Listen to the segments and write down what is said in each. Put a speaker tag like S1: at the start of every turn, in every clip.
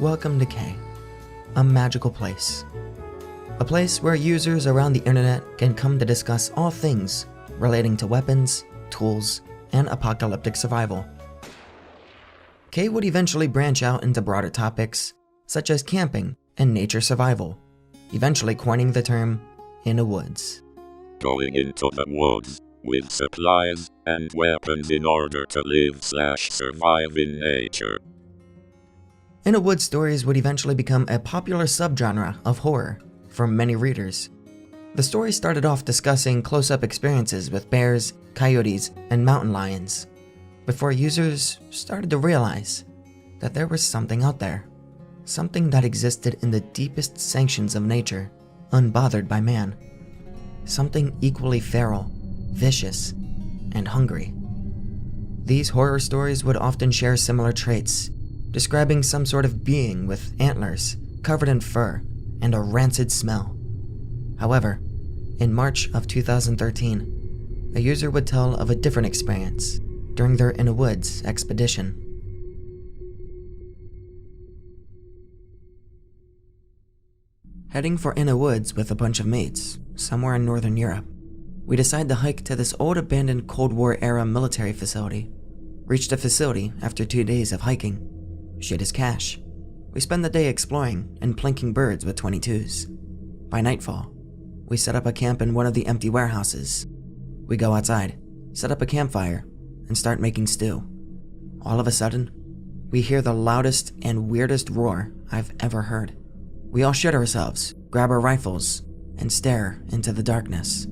S1: welcome to K, a magical place. A place where users around the internet can come to discuss all things relating to weapons, tools, and apocalyptic survival. K would eventually branch out into broader topics such as camping and nature survival, eventually coining the term in a woods.
S2: Going into the woods with supplies and weapons in order to live/survive in nature.
S1: In a woods stories would eventually become a popular subgenre of horror for many readers. The story started off discussing close-up experiences with bears, coyotes, and mountain lions, before users started to realize that there was something out there, something that existed in the deepest sanctions of nature, unbothered by man, something equally feral, vicious, and hungry. These horror stories would often share similar traits, describing some sort of being with antlers, covered in fur, and a rancid smell. However, in March of 2013, a user would tell of a different experience during their In a Woods expedition. Heading for In a Woods with a bunch of mates, somewhere in Northern Europe, we decide to hike to this old abandoned Cold War era military facility. Reach the facility after 2 days of hiking. Shit is cash. We spend the day exploring and plinking birds with 22s. By nightfall, we set up a camp in one of the empty warehouses. We go outside, set up a campfire, and start making stew. All of a sudden, we hear the loudest and weirdest roar I've ever heard. We all shit ourselves, grab our rifles, and stare into the darkness.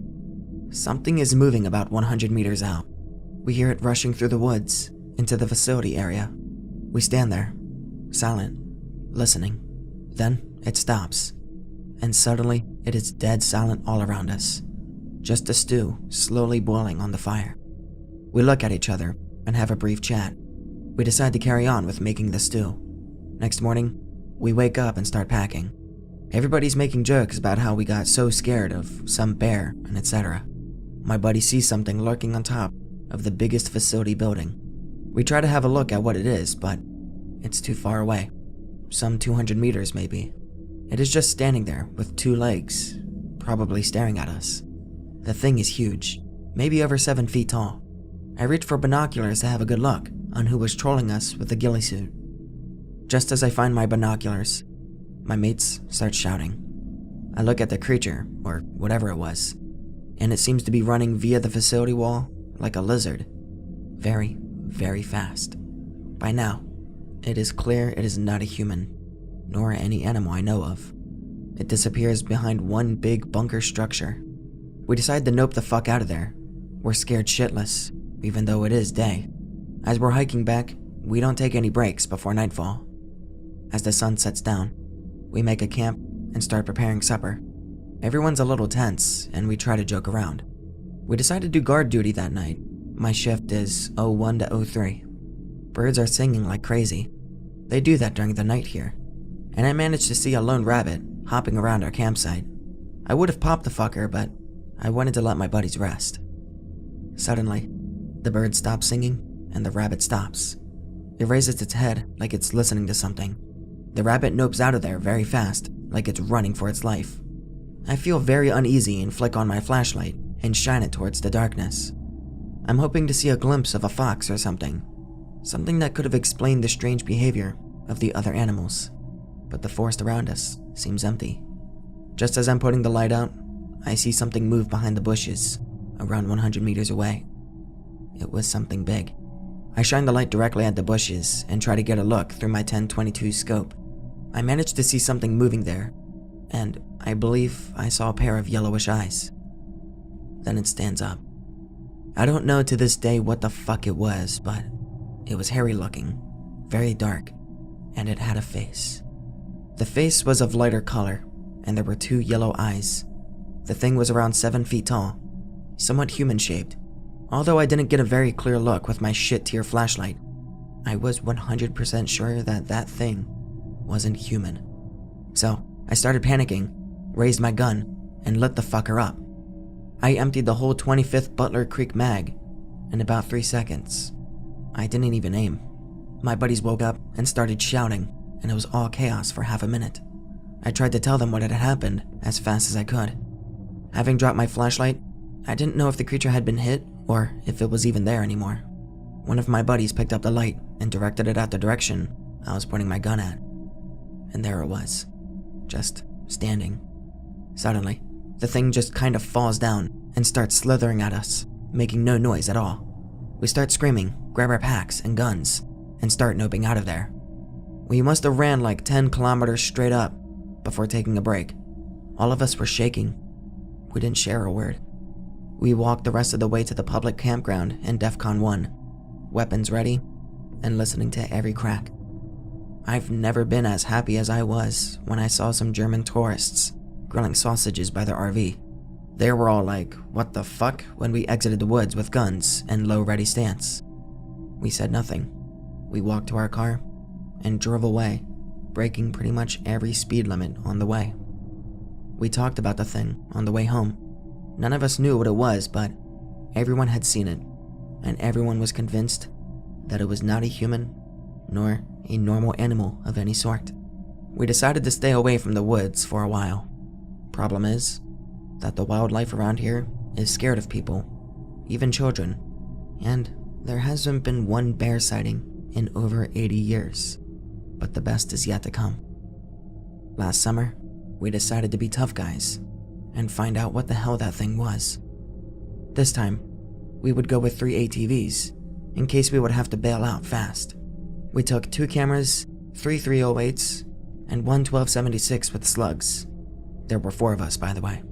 S1: Something is moving about 100 meters out. We hear it rushing through the woods into the facility area. We stand there, silent, listening. Then it stops, and suddenly it is dead silent all around us. Just a stew slowly boiling on the fire. We look at each other and have a brief chat. We decide to carry on with making the stew. Next morning, we wake up and start packing. Everybody's making jokes about how we got so scared of some bear and etc. My buddy sees something lurking on top of the biggest facility building. We try to have a look at what it is, but it's too far away. Some 200 meters maybe. It is just standing there with 2 legs, probably staring at us. The thing is huge, maybe over 7 feet tall. I reach for binoculars to have a good look on who was trolling us with the ghillie suit. Just as I find my binoculars, my mates start shouting. I look at the creature, or whatever it was, and it seems to be running via the facility wall like a lizard. Very, very fast. By now, it is clear it is not a human, nor any animal I know of. It disappears behind one big bunker structure. We decide to nope the fuck out of there. We're scared shitless, even though it is day. As we're hiking back, we don't take any breaks before nightfall. As the sun sets down, we make a camp and start preparing supper. Everyone's a little tense, and we try to joke around. We decide to do guard duty that night. My shift is 01 to 03. Birds are singing like crazy. They do that during the night here, and I managed to see a lone rabbit hopping around our campsite. I would have popped the fucker, but I wanted to let my buddies rest. Suddenly, the bird stops singing, and the rabbit stops. It raises its head like it's listening to something. The rabbit nopes out of there very fast, like it's running for its life. I feel very uneasy and flick on my flashlight and shine it towards the darkness. I'm hoping to see a glimpse of a fox or something that could have explained the strange behavior of the other animals, but the forest around us seems empty. Just as I'm putting the light out, I see something move behind the bushes, around 100 meters away. It was something big. I shine the light directly at the bushes and try to get a look through my 10-22 scope. I managed to see something moving there, and I believe I saw a pair of yellowish eyes. Then it stands up. I don't know to this day what the fuck it was, but it was hairy looking, very dark, and it had a face. The face was of lighter color, and there were 2 yellow eyes. The thing was around 7 feet tall, somewhat human-shaped. Although I didn't get a very clear look with my shit-tier flashlight, I was 100% sure that that thing wasn't human. So I started panicking, raised my gun, and lit the fucker up. I emptied the whole 25th Butler Creek mag in about 3 seconds. I didn't even aim. My buddies woke up and started shouting, and it was all chaos for half a minute. I tried to tell them what had happened as fast as I could. Having dropped my flashlight, I didn't know if the creature had been hit or if it was even there anymore. One of my buddies picked up the light and directed it at the direction I was pointing my gun at. And there it was, just standing. Suddenly, the thing just kind of falls down and starts slithering at us, making no noise at all. We start screaming, grab our packs and guns, and start noping out of there. We must have ran like 10 kilometers straight up before taking a break. All of us were shaking. We didn't share a word. We walked the rest of the way to the public campground in DEFCON 1, weapons ready, and listening to every crack. I've never been as happy as I was when I saw some German tourists grilling sausages by their RV. They were all like, "What the fuck?" when we exited the woods with guns and low ready stance. We said nothing. We walked to our car and drove away, breaking pretty much every speed limit on the way. We talked about the thing on the way home. None of us knew what it was, but everyone had seen it, and everyone was convinced that it was not a human nor a normal animal of any sort. We decided to stay away from the woods for a while. Problem is that the wildlife around here is scared of people, even children, and there hasn't been one bear sighting in over 80 years, but the best is yet to come. Last summer, we decided to be tough guys and find out what the hell that thing was. This time, we would go with 3 ATVs in case we would have to bail out fast. We took 2 cameras, 3 308s, and 1 1276 with slugs. There were 4 of us, by the way.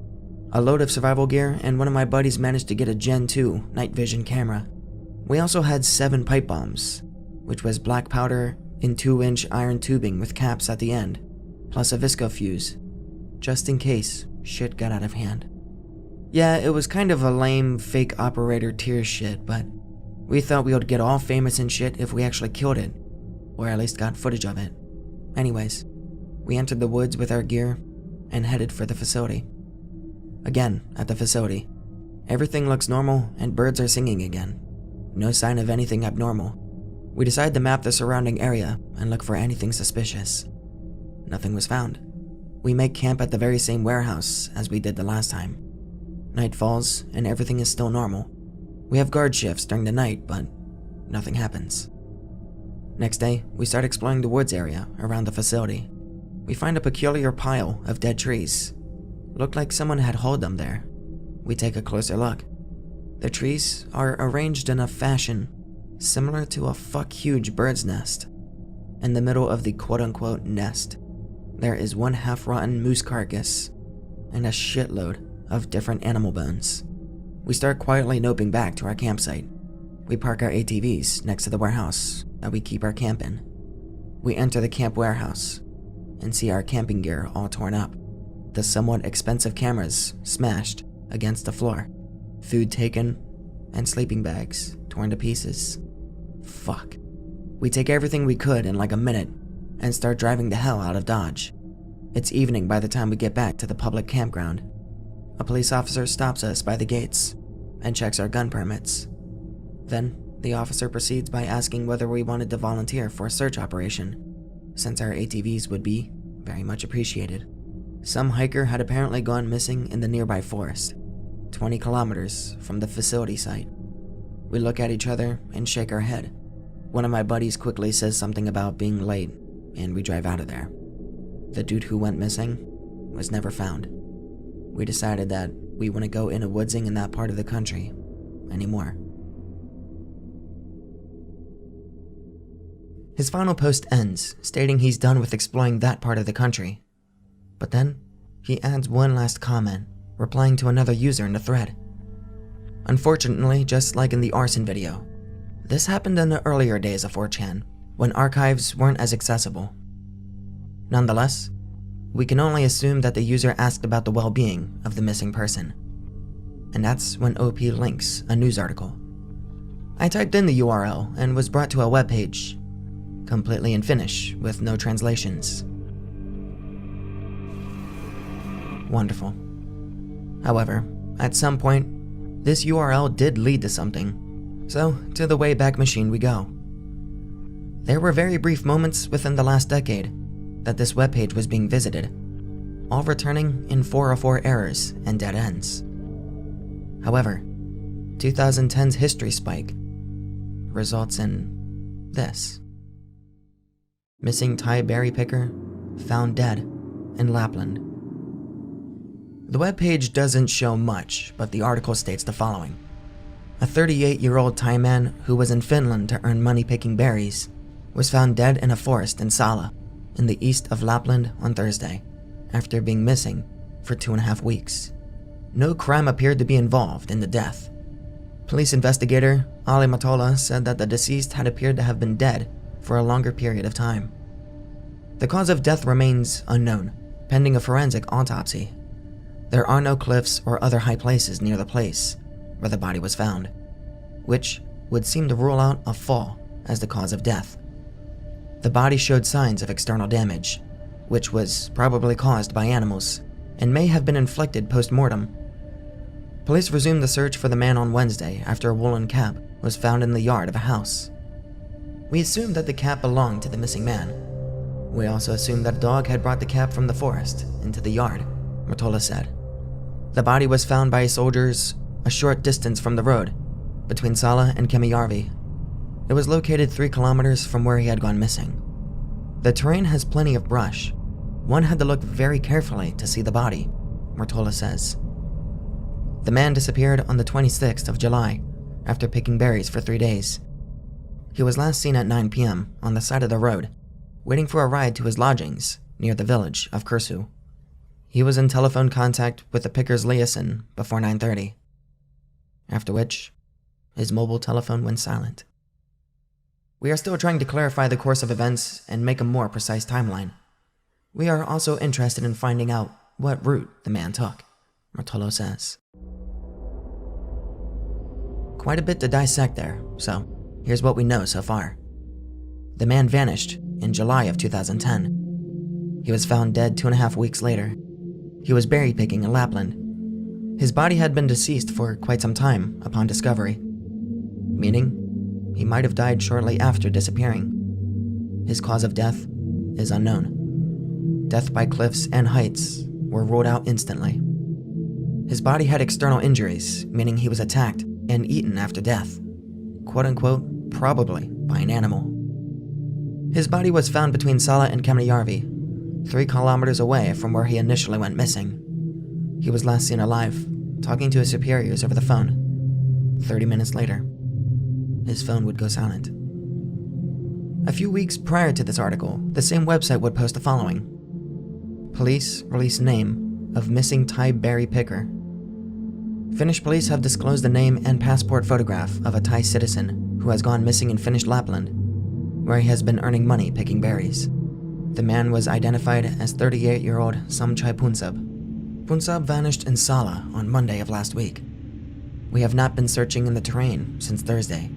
S1: A load of survival gear, and one of my buddies managed to get a Gen 2 night vision camera. We also had 7 pipe bombs, which was black powder in 2-inch iron tubing with caps at the end, plus a visco fuse, just in case shit got out of hand. Yeah, it was kind of a lame fake operator tier shit, but we thought we would get all famous and shit if we actually killed it, or at least got footage of it. Anyways, we entered the woods with our gear and headed for the facility. Again, at the facility, everything looks normal and birds are singing again. No sign of anything abnormal. We decided to map the surrounding area and look for anything suspicious. Nothing was found. We make camp at the very same warehouse as we did the last time. Night falls and everything is still normal. We have guard shifts during the night, but nothing happens. Next day, we start exploring the woods area around the facility. We find a peculiar pile of dead trees. Looked like someone had hauled them there. We take a closer look. The trees are arranged in a fashion similar to a huge bird's nest. In the middle of the quote-unquote nest, there is one half-rotten moose carcass and a shitload of different animal bones. We start quietly noping back to our campsite. We park our ATVs next to the warehouse that we keep our camp in. We enter the camp warehouse and see our camping gear all torn up. The somewhat expensive cameras smashed against the floor. Food taken, and sleeping bags torn to pieces. Fuck. We take everything we could in like a minute and start driving the hell out of Dodge. It's evening by the time we get back to the public campground. A police officer stops us by the gates and checks our gun permits. Then, the officer proceeds by asking whether we wanted to volunteer for a search operation, since our ATVs would be very much appreciated. Some hiker had apparently gone missing in the nearby forest, 20 kilometers from the facility site. We look at each other and shake our head. One of my buddies quickly says something about being late, and we drive out of there. The dude who went missing was never found. We decided that we wouldn't go into woodsing in that part of the country anymore. His final post ends, stating he's done with exploring that part of the country. But then, he adds one last comment, replying to another user in the thread. Unfortunately, just like in the arson video, this happened in the earlier days of 4chan, when archives weren't as accessible. Nonetheless, we can only assume that the user asked about the well-being of the missing person. And that's when OP links a news article. I typed in the URL and was brought to a webpage, completely in Finnish with no translations. Wonderful. However, at some point, this URL did lead to something, so to the Wayback Machine we go. There were very brief moments within the last decade that this webpage was being visited, all returning in 404 errors and dead ends. However, 2010's history spike results in this. Missing Thai berry picker found dead in Lapland. The webpage doesn't show much, but the article states the following. A 38-year-old Thai man who was in Finland to earn money picking berries was found dead in a forest in Sala, in the east of Lapland on Thursday, after being missing for 2.5 weeks. No crime appeared to be involved in the death. Police investigator Ali Matola said that the deceased had appeared to have been dead for a longer period of time. The cause of death remains unknown, pending a forensic autopsy. There are no cliffs or other high places near the place where the body was found, which would seem to rule out a fall as the cause of death. The body showed signs of external damage, which was probably caused by animals and may have been inflicted post-mortem. Police resumed the search for the man on Wednesday after a woolen cap was found in the yard of a house. We assumed that the cap belonged to the missing man. We also assumed that a dog had brought the cap from the forest into the yard, Matola said. The body was found by soldiers a short distance from the road, between Sala and Kemijärvi. It was located 3 kilometers from where he had gone missing. The terrain has plenty of brush. One had to look very carefully to see the body, Matola says. The man disappeared on the 26th of July after picking berries for 3 days. He was last seen at 9 p.m. on the side of the road, waiting for a ride to his lodgings near the village of Kursu. He was in telephone contact with the picker's liaison before 9:30, after which his mobile telephone went silent. We are still trying to clarify the course of events and make a more precise timeline. We are also interested in finding out what route the man took, Matola says. Quite a bit to dissect there, so here's what we know so far. The man vanished in July of 2010. He was found dead 2.5 weeks later. He was berry picking in Lapland. His body had been deceased for quite some time upon discovery, meaning he might have died shortly after disappearing. His cause of death is unknown. Death by cliffs and heights were ruled out instantly. His body had external injuries, meaning he was attacked and eaten after death, quote-unquote, probably by an animal. His body was found between Sala and Kemijärvi, 3 kilometers away from where he initially went missing. He was last seen alive, talking to his superiors over the phone. 30 minutes later, his phone would go silent. A few weeks prior to this article, the same website would post the following. Police release name of missing Thai berry picker. Finnish police have disclosed the name and passport photograph of a Thai citizen who has gone missing in Finnish Lapland, where he has been earning money picking berries. The man was identified as 38-year-old Samchai Punsab. Punsab vanished in Sala on Monday of last week. We have not been searching in the terrain since Thursday,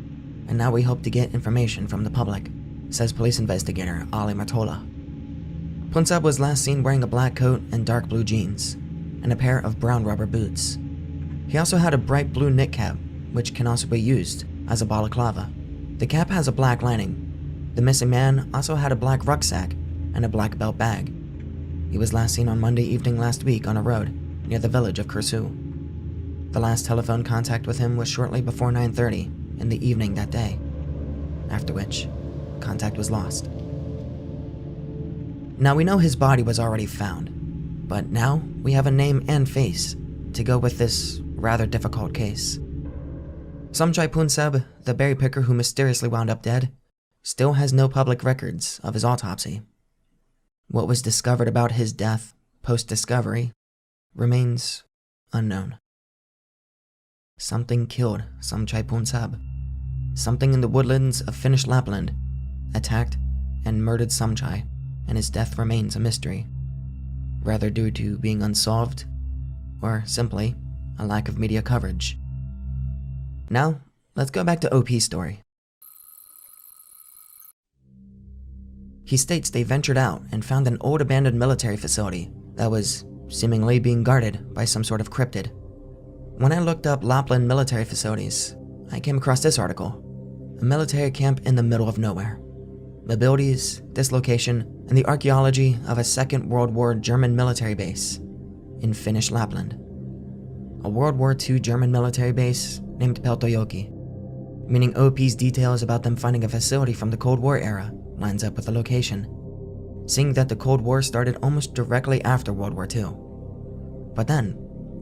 S1: and now we hope to get information from the public, says police investigator Ali Matola. Punsab was last seen wearing a black coat and dark blue jeans, and a pair of brown rubber boots. He also had a bright blue knit cap, which can also be used as a balaclava. The cap has a black lining. The missing man also had a black rucksack and a black belt bag. He was last seen on Monday evening last week on a road near the village of Kursu. The last telephone contact with him was shortly before 9:30 in the evening that day, after which contact was lost. Now we know his body was already found, but now we have a name and face to go with this rather difficult case. Samchai Punsab, the berry picker who mysteriously wound up dead, still has no public records of his autopsy. What was discovered about his death post-discovery remains unknown. Something killed Samchai Punsab. Something in the woodlands of Finnish Lapland attacked and murdered Samchai, and his death remains a mystery, rather due to being unsolved or simply a lack of media coverage. Now, let's go back to OP's story. He states they ventured out and found an old abandoned military facility that was seemingly being guarded by some sort of cryptid. When I looked up Lapland military facilities, I came across this article. A military camp in the middle of nowhere. Abilities, this location, and the archaeology of a Second World War German military base in Finnish Lapland. A World War II German military base named Peltojoki, meaning OP's details about them finding a facility from the Cold War era lines up with the location, seeing that the Cold War started almost directly after World War II. But then,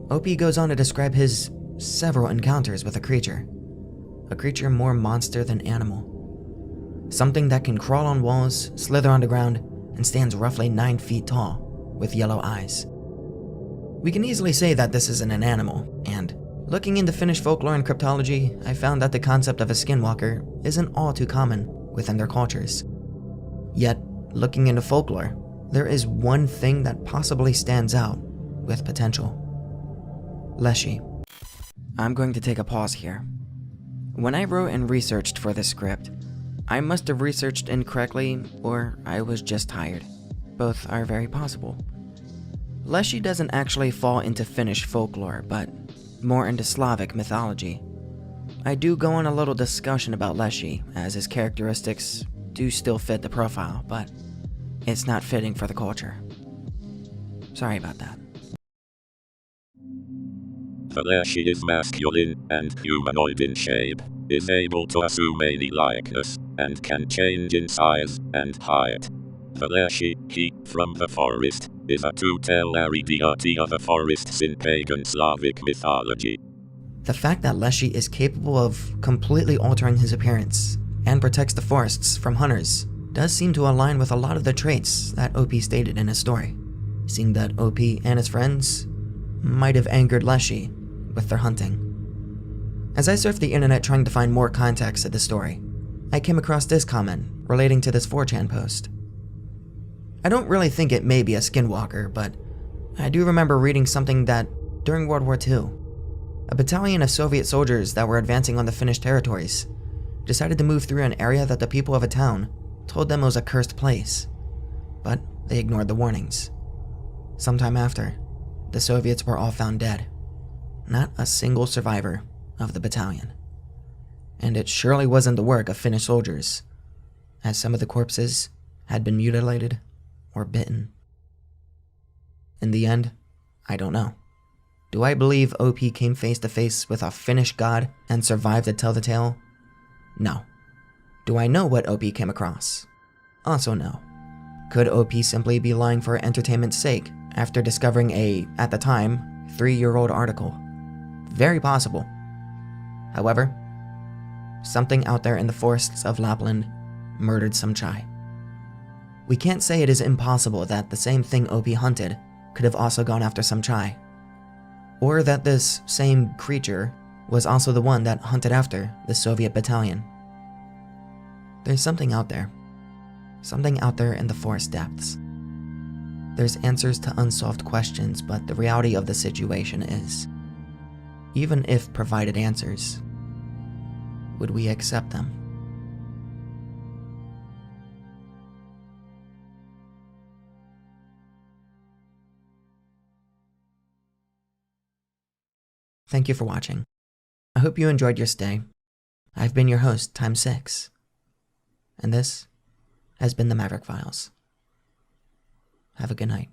S1: OP goes on to describe his several encounters with a creature more monster than animal. Something that can crawl on walls, slither on the ground, and stands roughly 9 feet tall, with yellow eyes. We can easily say that this isn't an animal, and looking into Finnish folklore and cryptology, I found that the concept of a skinwalker isn't all too common within their cultures. Yet, looking into folklore, there is one thing that possibly stands out with potential. Leshy. I'm going to take a pause here. When I wrote and researched for this script, I must have researched incorrectly, or I was just tired. Both are very possible. Leshy doesn't actually fall into Finnish folklore, but more into Slavic mythology. I do go on a little discussion about Leshy, as his characteristics do still fit the profile, but it's not fitting for the culture. Sorry about that.
S2: The Leshy is masculine and humanoid in shape, is able to assume any likeness, and can change in size and height. The Leshy, he from the forest, is a tutelary deity of the forests in pagan Slavic mythology.
S1: The fact that Leshy is capable of completely altering his appearance and protects the forests from hunters does seem to align with a lot of the traits that OP stated in his story, seeing that OP and his friends might have angered Leshy with their hunting. As I surfed the internet trying to find more context to the story, I came across this comment relating to this 4chan post. I don't really think it may be a skinwalker, but I do remember reading something that during World War II, a battalion of Soviet soldiers that were advancing on the Finnish territories decided to move through an area that the people of a town told them was a cursed place, but they ignored the warnings. Sometime after, the Soviets were all found dead. Not a single survivor of the battalion. And it surely wasn't the work of Finnish soldiers, as some of the corpses had been mutilated or bitten. In the end, I don't know. Do I believe OP came face to face with a Finnish god and survived to tell the tale? No. Do I know what OP came across? Also no. Could OP simply be lying for entertainment's sake after discovering a, at the time, 3-year-old article? Very possible. However, something out there in the forests of Lapland murdered some chai. We can't say it is impossible that the same thing OP hunted could have also gone after some chai, or that this same creature was also the one that hunted after the Soviet battalion. There's something out there in the forest depths. There's answers to unsolved questions, but the reality of the situation is, even if provided answers, would we accept them? Thank you for watching. I hope you enjoyed your stay. I've been your host, Time6, and this has been the Maverick Files. Have a good night.